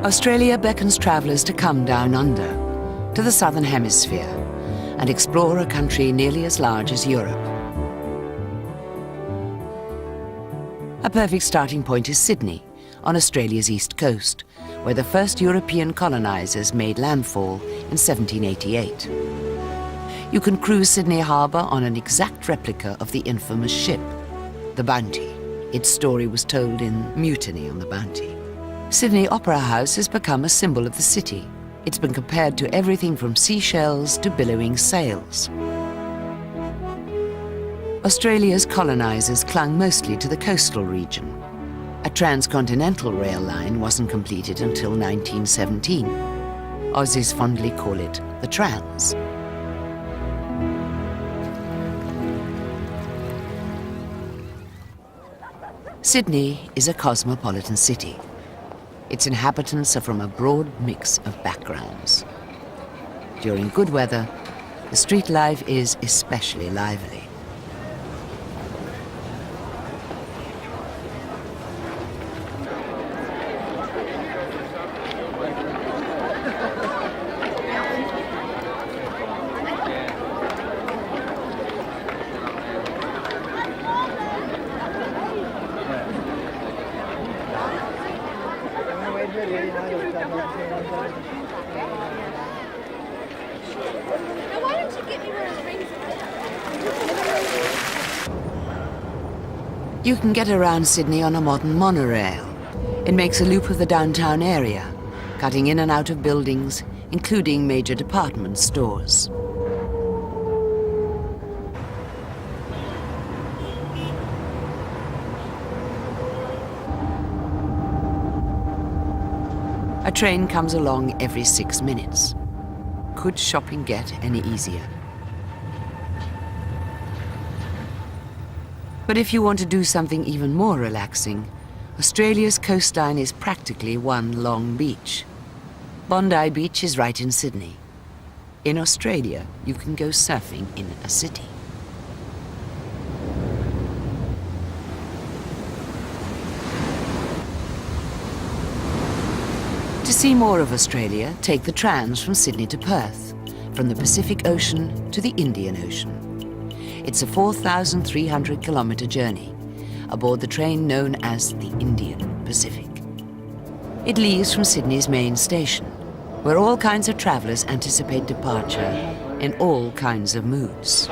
Australia beckons travellers to come down under, to the southern hemisphere, and explore a country nearly as large as Europe. A perfect starting point is Sydney, on Australia's east coast, where the first European colonisers made landfall in 1788. You can cruise Sydney Harbour on an exact replica of the infamous ship, the Bounty. Its story was told in Mutiny on the Bounty. Sydney Opera House has become a symbol of the city. It's been compared to everything from seashells to billowing sails. Australia's colonisers clung mostly to the coastal region. A transcontinental rail line wasn't completed until 1917. Aussies fondly call it the Trans. Sydney is a cosmopolitan city. Its inhabitants are from a broad mix of backgrounds. During good weather, the street life is especially lively. You can get around Sydney on a modern monorail. It makes a loop of the downtown area, cutting in and out of buildings, including major department stores. A train comes along every 6 minutes. Could shopping get any easier? But if you want to do something even more relaxing, Australia's coastline is practically one long beach. Bondi Beach is right in Sydney. In Australia, you can go surfing in a city. To see more of Australia, take the Trans from Sydney to Perth, from the Pacific Ocean to the Indian Ocean. It's a 4,300-kilometre journey, aboard the train known as the Indian Pacific. It leaves from Sydney's main station, where all kinds of travellers anticipate departure in all kinds of moods.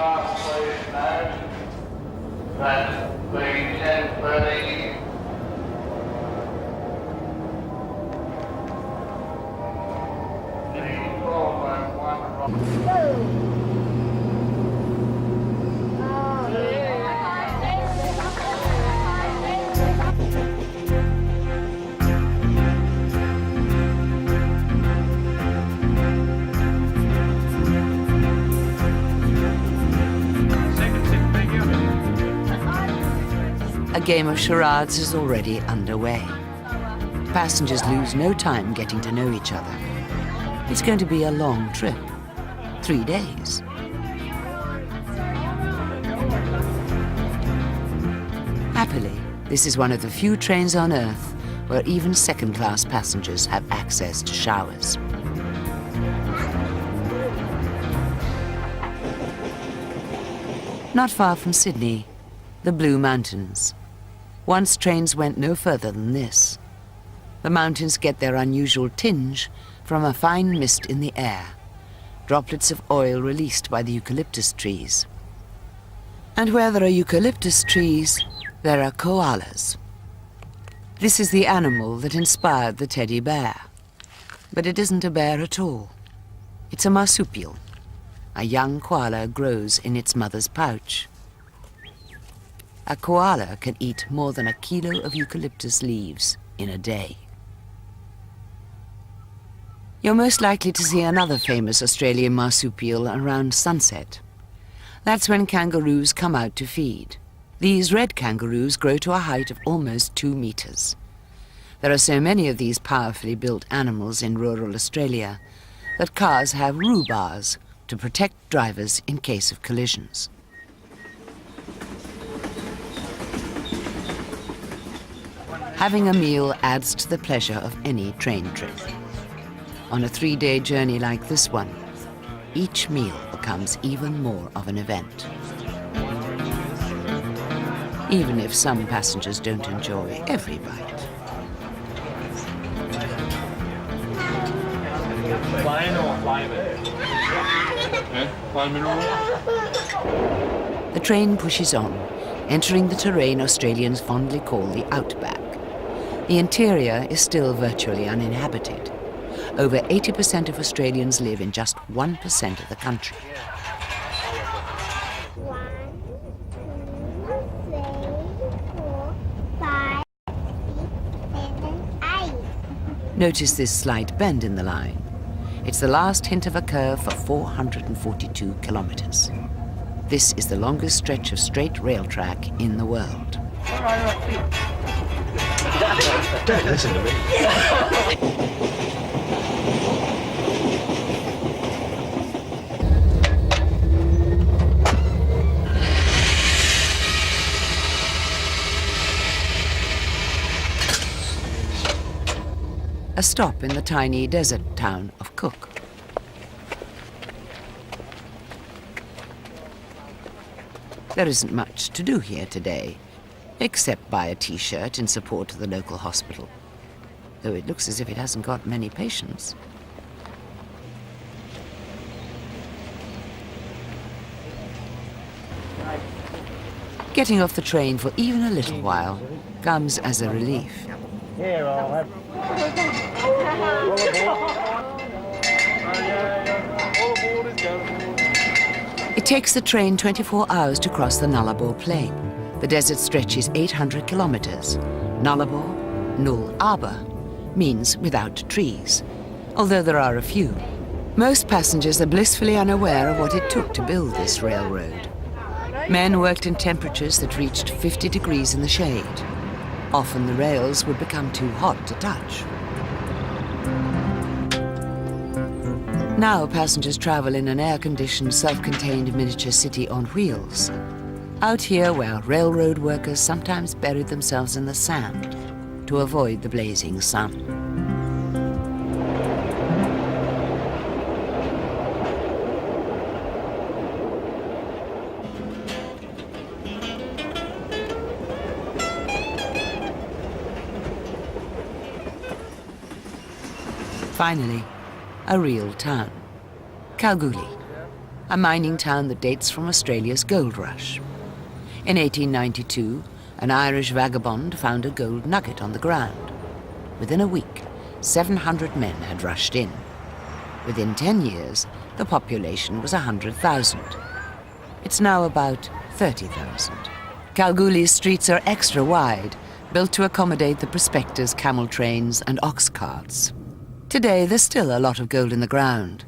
A game of charades is already underway. Passengers lose no time getting to know each other. It's going to be a long trip, 3 days. Happily, this is one of the few trains on Earth where even second-class passengers have access to showers. Not far from Sydney, the Blue Mountains. Once trains went no further than this. The mountains get their unusual tinge from a fine mist in the air, droplets of oil released by the eucalyptus trees. And where there are eucalyptus trees, there are koalas. This is the animal that inspired the teddy bear. But it isn't a bear at all. It's a marsupial. A young koala grows in its mother's pouch. A koala can eat more than 1 kilo of eucalyptus leaves in a day. You're most likely to see another famous Australian marsupial around sunset. That's when kangaroos come out to feed. These red kangaroos grow to a height of almost 2 meters. There are so many of these powerfully built animals in rural Australia that cars have rhubards to protect drivers in case of collisions. Having a meal adds to the pleasure of any train trip. On a 3-day journey like this one, each meal becomes even more of an event. Even if some passengers don't enjoy every bite. The train pushes on, entering the terrain Australians fondly call the outback. The interior is still virtually uninhabited. Over 80% of Australians live in just 1% of the country. 1, 2, 3, 4, 5, 6, 7, 8. Notice this slight bend in the line. It's the last hint of a curve for 442 kilometers. This is the longest stretch of straight rail track in the world. Don't listen to me. A stop in the tiny desert town of Cook. There isn't much to do here today, except buy a t-shirt in support of the local hospital, though it looks as if it hasn't got many patients. Getting off the train for even a little while comes as a relief. Here, I'll have. It takes the train 24 hours to cross the Nullarbor Plain. The desert stretches 800 kilometers. Nullarbor, Null Arbor, means without trees, although there are a few. Most passengers are blissfully unaware of what it took to build this railroad. Men worked in temperatures that reached 50 degrees in the shade. Often the rails would become too hot to touch. Now passengers travel in an air-conditioned, self-contained miniature city on wheels. Out here, where railroad workers sometimes buried themselves in the sand to avoid the blazing sun. Finally, a real town. Kalgoorlie, a mining town that dates from Australia's gold rush. In 1892, an Irish vagabond found a gold nugget on the ground. Within a week, 700 men had rushed in. Within 10 years, the population was 100,000. It's now about 30,000. Kalgoorlie's streets are extra wide, built to accommodate the prospectors' camel trains and ox carts. Today, there's still a lot of gold in the ground.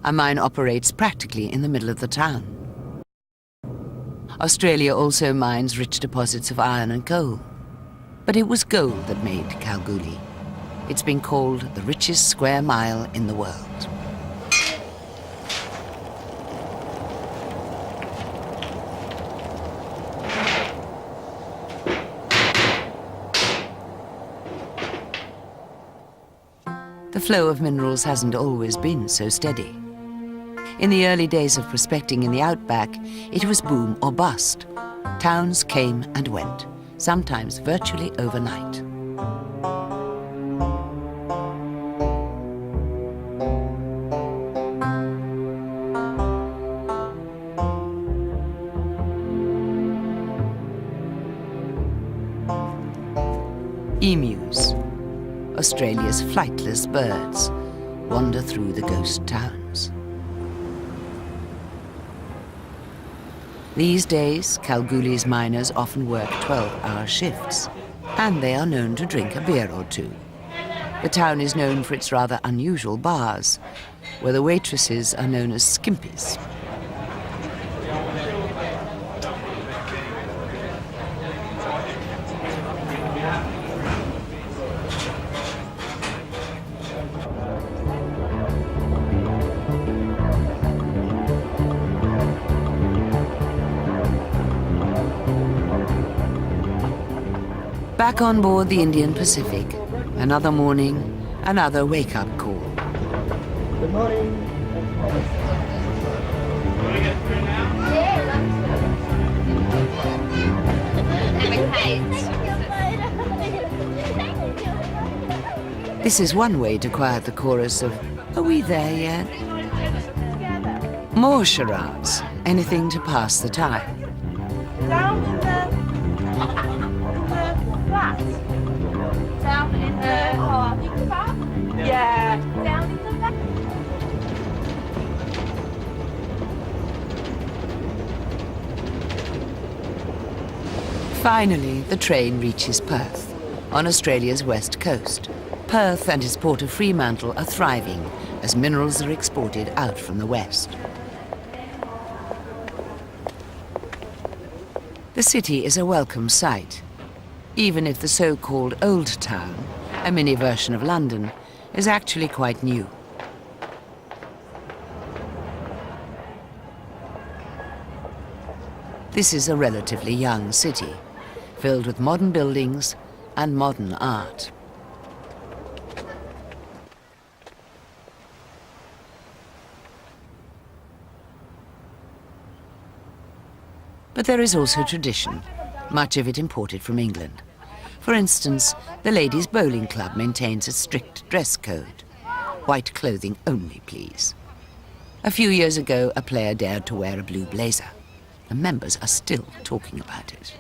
A mine operates practically in the middle of the town. Australia also mines rich deposits of iron and coal. But it was gold that made Kalgoorlie. It's been called the richest square mile in the world. The flow of minerals hasn't always been so steady. In the early days of prospecting in the outback, it was boom or bust. Towns came and went, sometimes virtually overnight. Emus, Australia's flightless birds, wander through the ghost towns. These days, Kalgoorlie's miners often work 12-hour shifts, and they are known to drink a beer or two. The town is known for its rather unusual bars, where the waitresses are known as skimpies. Back on board the Indian Pacific, another morning, another wake-up call. Good morning. This is one way to quiet the chorus of, "Are we there yet?" More charades, anything to pass the time. Down in the flat. Down in the yeah. Down in the back. Finally, the train reaches Perth, on Australia's west coast. Perth and its port of Fremantle are thriving as minerals are exported out from the west. The city is a welcome sight, even if the so-called Old Town, a mini version of London, is actually quite new. This is a relatively young city, filled with modern buildings and modern art. But there is also tradition, much of it imported from England. For instance, the Ladies' Bowling Club maintains a strict dress code. White clothing only, please. A few years ago, a player dared to wear a blue blazer. The members are still talking about it.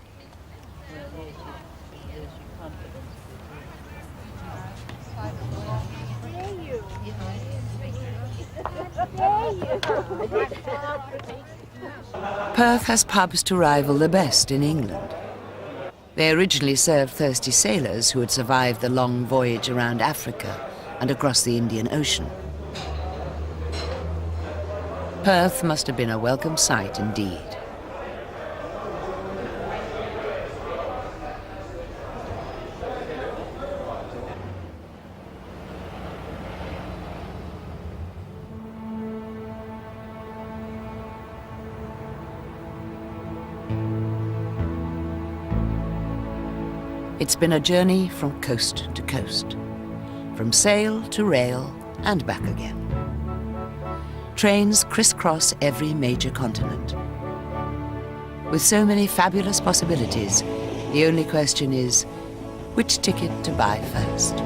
Perth has pubs to rival the best in England. They originally served thirsty sailors who had survived the long voyage around Africa and across the Indian Ocean. Perth must have been a welcome sight indeed. It's been a journey from coast to coast, from sail to rail and back again. Trains crisscross every major continent. With so many fabulous possibilities, the only question is, which ticket to buy first?